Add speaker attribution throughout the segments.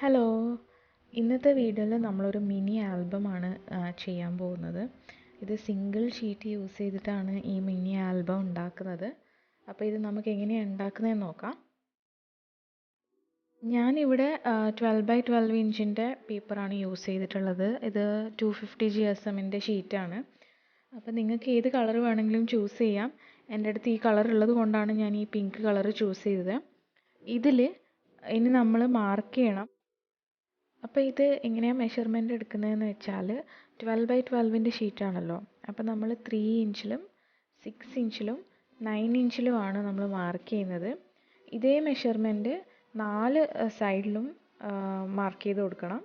Speaker 1: Hello, ഇന്നത്തെ വീഡിയോയിൽ നമ്മളൊരു മിനി ആൽബമാണ് ചെയ്യാൻ പോകുന്നത്. ഇത് സിംഗിൾ ഷീറ്റ് യൂസ് ചെയ്തിട്ടാണ് ഈ മിനി ആൽബം ഉണ്ടാക്കുന്നത്. അപ്പോൾ ഇത് നമുക്ക് എങ്ങനെയാണ് ഉണ്ടാക്കുന്നതെന്ന് നോക്കാം. ഞാനിവിടെ 12x12 ഇഞ്ചിൻ്റെ പേപ്പറാണ് യൂസ് ചെയ്തിട്ടുള്ളത്. ഇത് 250 GSMൻ്റെ ഷീറ്റാണ്. അപ്പോൾ നിങ്ങൾക്ക് ഏത് കളർ വേണമെങ്കിലും ചൂസ് ചെയ്യാം. എൻ്റെ അടുത്ത് ഈ കളർ ഉള്ളത് കൊണ്ടാണ് ഞാൻ ഈ പിങ്ക് കളർ ചൂസ് ചെയ്തത്. ഇതിൽ ഇനി നമ്മൾ മാർക്ക് ചെയ്യണം. അപ്പോൾ ഇത് എങ്ങനെയാണ് മെഷർമെൻറ്റ് എടുക്കുന്നതെന്ന് വെച്ചാൽ 12x12ൻ്റെ ഷീറ്റാണല്ലോ. അപ്പോൾ നമ്മൾ 3 ഇഞ്ചിലും 6 ഇഞ്ചിലും 9 ഇഞ്ചിലുമാണ് നമ്മൾ മാർക്ക് ചെയ്യുന്നത്. ഇതേ മെഷർമെൻറ്റ് 4 സൈഡിലും മാർക്ക് ചെയ്ത് കൊടുക്കണം.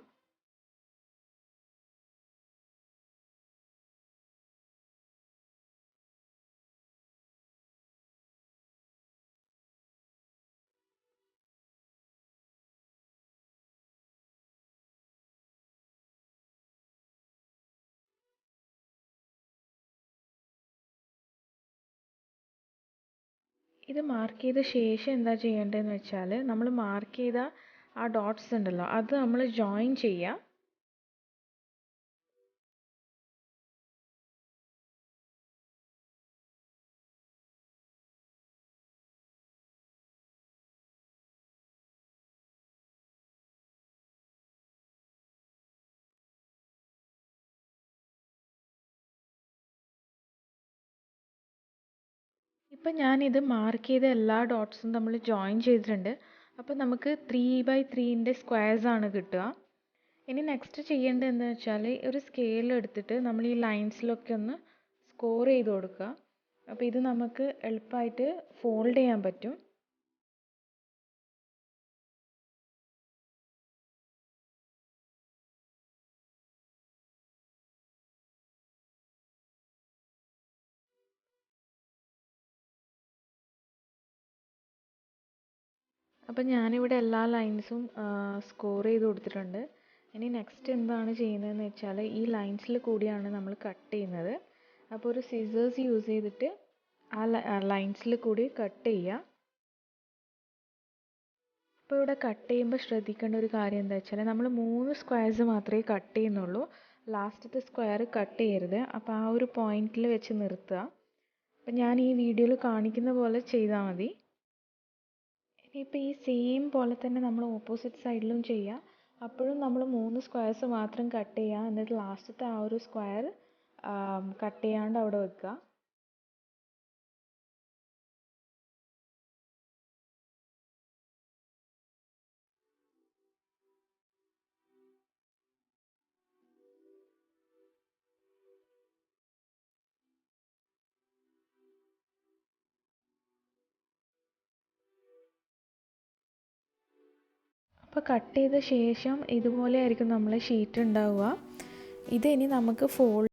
Speaker 1: ഇത് മാർക്ക് ചെയ്ത ശേഷം എന്താ ചെയ്യേണ്ടതെന്ന് വെച്ചാൽ നമ്മൾ മാർക്ക് ചെയ്ത ആ ഡോട്ട്സ് ഉണ്ടല്ലോ, അത് നമ്മൾ ജോയിൻ ചെയ്യുക. ഇപ്പം ഞാനിത് മാർക്ക് ചെയ്ത എല്ലാ ഡോട്ട്സും നമ്മൾ ജോയിൻ ചെയ്തിട്ടുണ്ട്. അപ്പോൾ നമുക്ക് 3x3ൻ്റെ സ്ക്വയർസാണ് കിട്ടുക. ഇനി നെക്സ്റ്റ് ചെയ്യേണ്ടത് എന്താണെന്ന് വെച്ചാൽ ഒരു സ്കെയിൽ എടുത്തിട്ട് നമ്മൾ ഈ ലൈൻസിലൊക്കെ ഒന്ന് സ്കോർ ചെയ്ത് കൊടുക്കുക. അപ്പോൾ ഇത് നമുക്ക് എളുപ്പമായിട്ട് ഫോൾഡ് ചെയ്യാൻ പറ്റും. അപ്പം ഞാനിവിടെ എല്ലാ ലൈൻസും സ്കോർ ചെയ്ത് കൊടുത്തിട്ടുണ്ട്. ഇനി നെക്സ്റ്റ് എന്താണ് ചെയ്യുന്നതെന്ന് വെച്ചാൽ ഈ ലൈൻസിൽ കൂടിയാണ് നമ്മൾ കട്ട് ചെയ്യുന്നത്. അപ്പോൾ ഒരു സിസേഴ്സ് യൂസ് ചെയ്തിട്ട് ആ ലൈൻസിൽ കൂടി കട്ട് ചെയ്യുക. അപ്പോൾ ഇവിടെ കട്ട് ചെയ്യുമ്പോൾ ശ്രദ്ധിക്കേണ്ട ഒരു കാര്യം എന്താ വെച്ചാൽ നമ്മൾ 3 സ്ക്വയർസ് മാത്രമേ കട്ട് ചെയ്യുന്നുള്ളൂ. ലാസ്റ്റത്തെ സ്ക്വയർ കട്ട് ചെയ്യരുത്. അപ്പോൾ ആ ഒരു പോയിന്റിൽ വെച്ച് നിർത്തുക. അപ്പം ഞാൻ ഈ വീഡിയോയിൽ കാണിക്കുന്ന പോലെ ചെയ്താൽ മതി. ഇനിയിപ്പോൾ ഈ സെയിം പോലെ തന്നെ നമ്മൾ ഓപ്പോസിറ്റ് സൈഡിലും ചെയ്യുക. അപ്പോഴും നമ്മൾ 3 സ്ക്വയർസ് മാത്രം കട്ട് ചെയ്യുക. എന്നിട്ട് ലാസ്റ്റത്തെ ആ ഒരു സ്ക്വയർ കട്ട് ചെയ്യാണ്ട് അവിടെ വെക്കുക. അപ്പോൾ കട്ട് ചെയ്ത ശേഷം ഇതുപോലെ ആയിരിക്കും നമ്മളെ ഷീറ്റ് ഉണ്ടാവുക. ഇത് ഇനി നമുക്ക് ഫോൾഡ്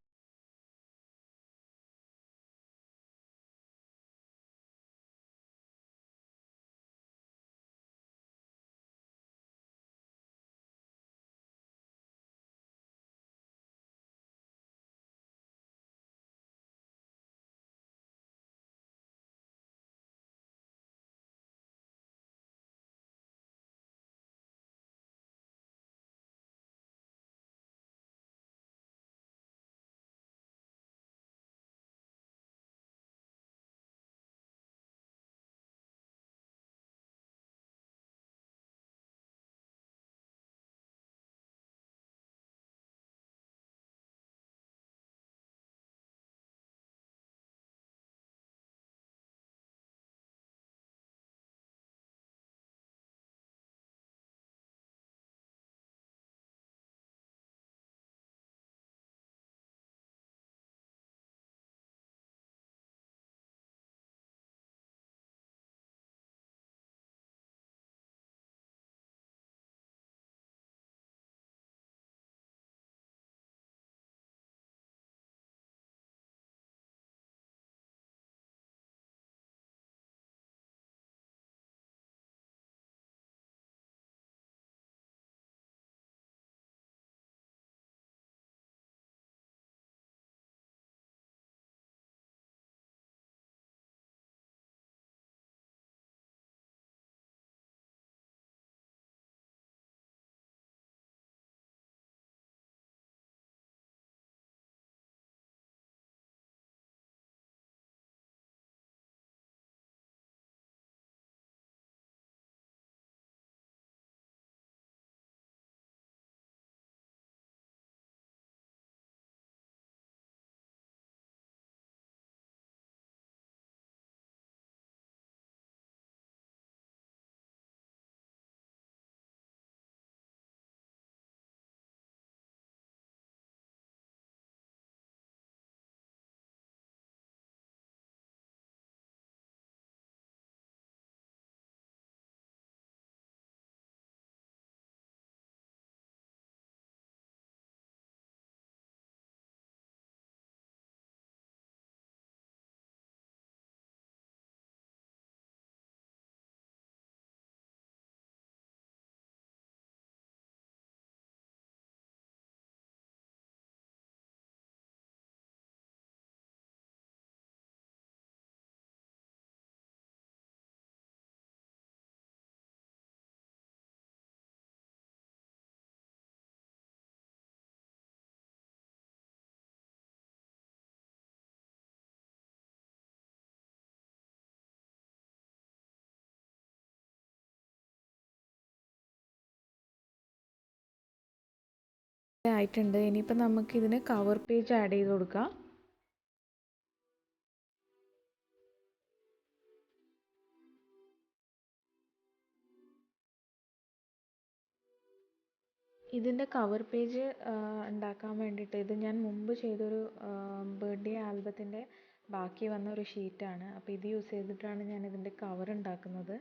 Speaker 1: ആയിട്ടുണ്ട്. ഇനിയിപ്പോൾ നമുക്കിതിന് കവർ പേജ് ആഡ് ചെയ്ത് കൊടുക്കാം. ഇതിൻ്റെ കവർ പേജ് ഉണ്ടാക്കാൻ വേണ്ടിയിട്ട് ഇത് ഞാൻ മുമ്പ് ചെയ്തൊരു ബർത്ത്ഡേ ആൽബത്തിൻ്റെ ബാക്കി വന്ന ഒരു ഷീറ്റാണ്. അപ്പോൾ ഇത് യൂസ് ചെയ്തിട്ടാണ് ഞാൻ ഇതിൻ്റെ കവർ ഉണ്ടാക്കുന്നത്.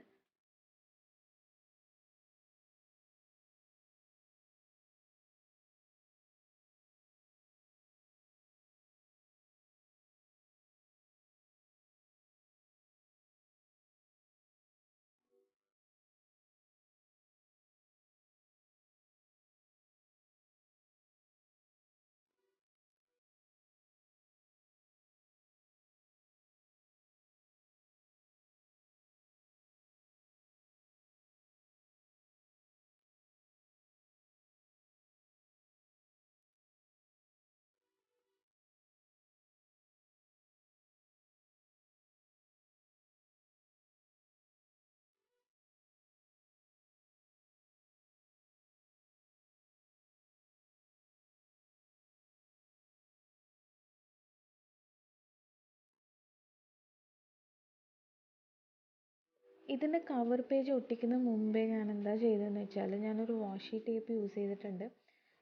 Speaker 1: ഇതിൻ്റെ കവർ പേജ് ഒട്ടിക്കുന്ന മുമ്പേ ഞാൻ എന്താ ചെയ്തതെന്ന് വെച്ചാൽ ഞാനൊരു വാഷി ടേപ്പ് യൂസ് ചെയ്തിട്ടുണ്ട്.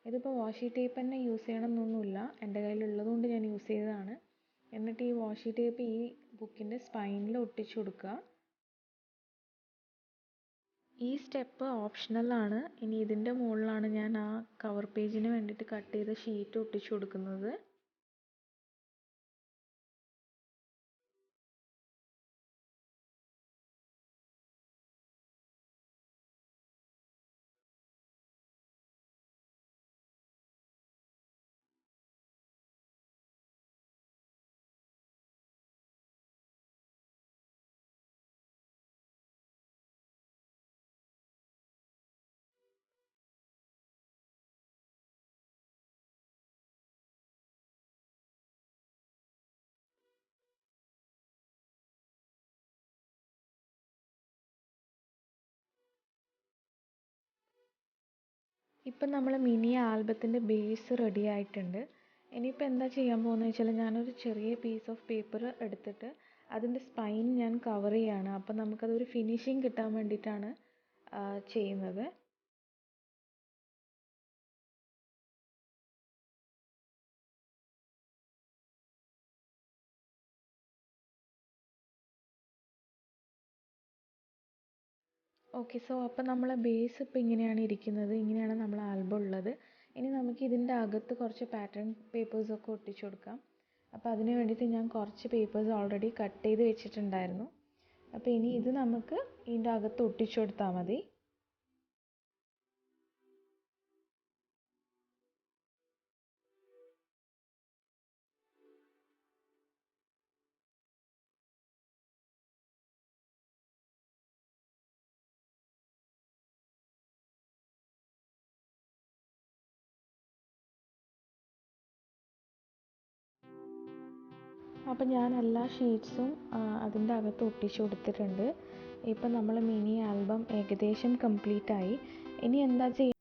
Speaker 1: ഇതിപ്പോൾ വാഷി ടേപ്പ് തന്നെ യൂസ് ചെയ്യണം എന്നൊന്നുമില്ല, എൻ്റെ കയ്യിലുള്ളത് കൊണ്ട് ഞാൻ യൂസ് ചെയ്തതാണ്. എന്നിട്ട് ഈ വാഷി ടേപ്പ് ഈ ബുക്കിൻ്റെ സ്പൈനിൽ ഒട്ടിച്ചു കൊടുക്കുക. ഈ സ്റ്റെപ്പ് ഓപ്ഷണലാണ്. ഇനി ഇതിൻ്റെ മുകളിലാണ് ഞാൻ ആ കവർ പേജിന് വേണ്ടിയിട്ട് കട്ട് ചെയ്ത ഷീറ്റ് ഒട്ടിച്ചു കൊടുക്കുന്നത്. ഇപ്പം നമ്മൾ മിനി ആൽബത്തിൻ്റെ ബേസ് റെഡി ആയിട്ടുണ്ട്. ഇനിയിപ്പോൾ എന്താ ചെയ്യാൻ പോകുന്നത് വെച്ചാൽ ഞാനൊരു ചെറിയ പീസ് ഓഫ് പേപ്പർ എടുത്തിട്ട് അതിൻ്റെ സ്പൈൻ ഞാൻ കവർ ചെയ്യുകയാണ്. അപ്പം നമുക്കതൊരു ഫിനിഷിങ് കിട്ടാൻ വേണ്ടിയിട്ടാണ് ചെയ്യുന്നത്. ഓക്കെ, സോ അപ്പോൾ നമ്മളെ ബേസ് ഇപ്പോൾ ഇങ്ങനെയാണ് ഇരിക്കുന്നത്. ഇങ്ങനെയാണ് നമ്മളെ ആൽബം ഉള്ളത്. ഇനി നമുക്ക് ഇതിൻ്റെ അകത്ത് കുറച്ച് പാറ്റേൺ പേപ്പേഴ്സൊക്കെ ഒട്ടിച്ചു കൊടുക്കാം. അപ്പോൾ അതിന് വേണ്ടിയിട്ട് ഞാൻ കുറച്ച് പേപ്പേഴ്സ് ഓൾറെഡി കട്ട് ചെയ്ത് വെച്ചിട്ടുണ്ടായിരുന്നു. അപ്പോൾ ഇനി ഇത് നമുക്ക് ഇതിൻ്റെ അകത്ത് ഒട്ടിച്ചു കൊടുത്താൽ മതി. അപ്പോൾ ഞാൻ എല്ലാ ഷീറ്റ്സും അതിൻ്റെ അകത്ത് ഒട്ടിച്ചു കൊടുത്തിട്ടുണ്ട്. ഇപ്പം നമ്മൾ മിനി ആൽബം ഏകദേശം കംപ്ലീറ്റ് ആയി. ഇനി എന്താ ചെയ്യുക